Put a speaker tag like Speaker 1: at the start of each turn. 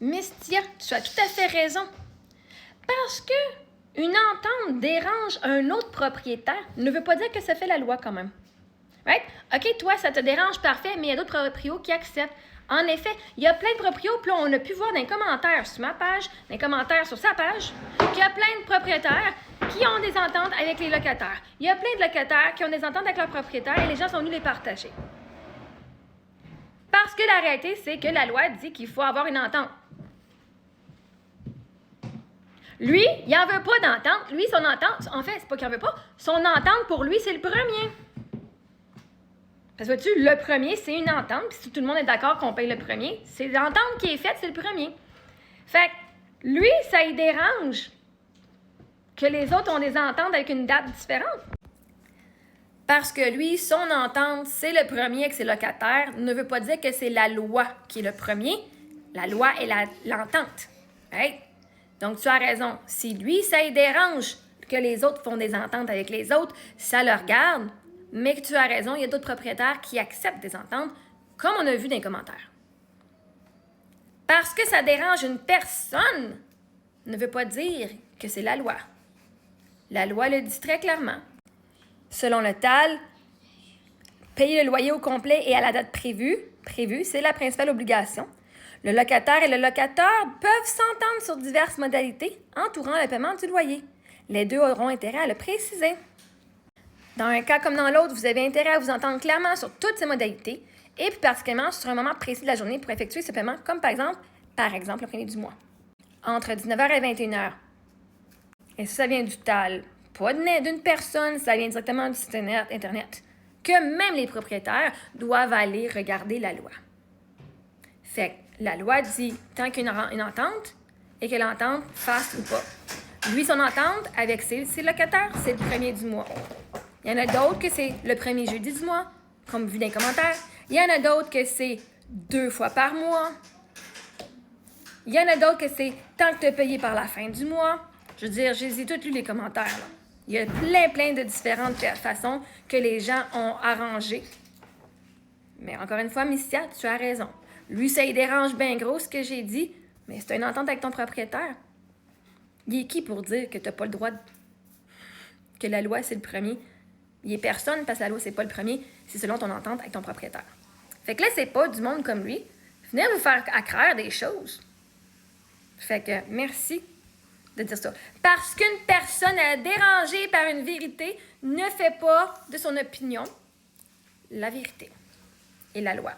Speaker 1: Mystia, tu as tout à fait raison. Parce que une entente dérange un autre propriétaire ne veut pas dire que ça fait la loi quand même. Right? OK, toi, ça te dérange, parfait, mais il y a d'autres proprios qui acceptent. En effet, il y a plein de proprios, puis là, on a pu voir dans les commentaires sur ma page, dans les commentaires sur sa page, qu'il y a plein de propriétaires qui ont des ententes avec les locataires. Il y a plein de locataires qui ont des ententes avec leurs propriétaires et les gens sont venus les partager. Parce que la réalité, c'est que la loi dit qu'il faut avoir une entente. Lui, il n'en veut pas d'entente. Lui, son entente, en fait, c'est pas qu'il n'en veut pas. Son entente, pour lui, c'est le premier. Parce que vois-tu, le premier, c'est une entente. Puis si tout le monde est d'accord qu'on paye le premier, c'est l'entente qui est faite, c'est le premier. Fait que lui, ça y dérange que les autres ont des ententes avec une date différente. Parce que lui, son entente, c'est le premier avec ses locataires, ne veut pas dire que c'est la loi qui est le premier. La loi est l'entente. Right? Donc, tu as raison. Si lui, ça y dérange que les autres font des ententes avec les autres, ça le regarde. Mais que tu as raison, il y a d'autres propriétaires qui acceptent des ententes, comme on a vu dans les commentaires. Parce que ça dérange une personne ne veut pas dire que c'est la loi. La loi le dit très clairement. Selon le TAL, payer le loyer au complet et à la date prévue, c'est la principale obligation. Le locataire et le locataire peuvent s'entendre sur diverses modalités entourant le paiement du loyer. Les deux auront intérêt à le préciser. Dans un cas comme dans l'autre, vous avez intérêt à vous entendre clairement sur toutes ces modalités et plus particulièrement sur un moment précis de la journée pour effectuer ce paiement, comme par exemple le premier du mois, entre 19h et 21h. Et ça vient du TAL, pas d'une personne, ça vient directement du site Internet, que même les propriétaires doivent aller regarder la loi. Fait que la loi dit tant qu'il y a une entente et que l'entente fasse ou pas. Lui, son entente avec ses locataires, c'est le premier du mois. Il y en a d'autres que c'est le premier jeudi du mois, comme vu dans les commentaires. Il y en a d'autres que c'est 2 fois par mois. Il y en a d'autres que c'est tant que tu as payé par la fin du mois. Je veux dire, j'ai toutes lu les commentaires. Là. Il y a plein de différentes façons que les gens ont arrangées. Mais encore une fois, Mystia, tu as raison. Lui, ça y dérange bien gros ce que j'ai dit, mais c'est une entente avec ton propriétaire. Il est qui pour dire que tu n'as pas le droit que la loi, c'est le premier? Il est personne parce que la loi, c'est pas le premier, c'est selon ton entente avec ton propriétaire. Fait que là, c'est pas du monde comme lui. Venez vous faire accraire des choses. Fait que merci de dire ça. Parce qu'une personne est dérangée par une vérité ne fait pas de son opinion la vérité et la loi.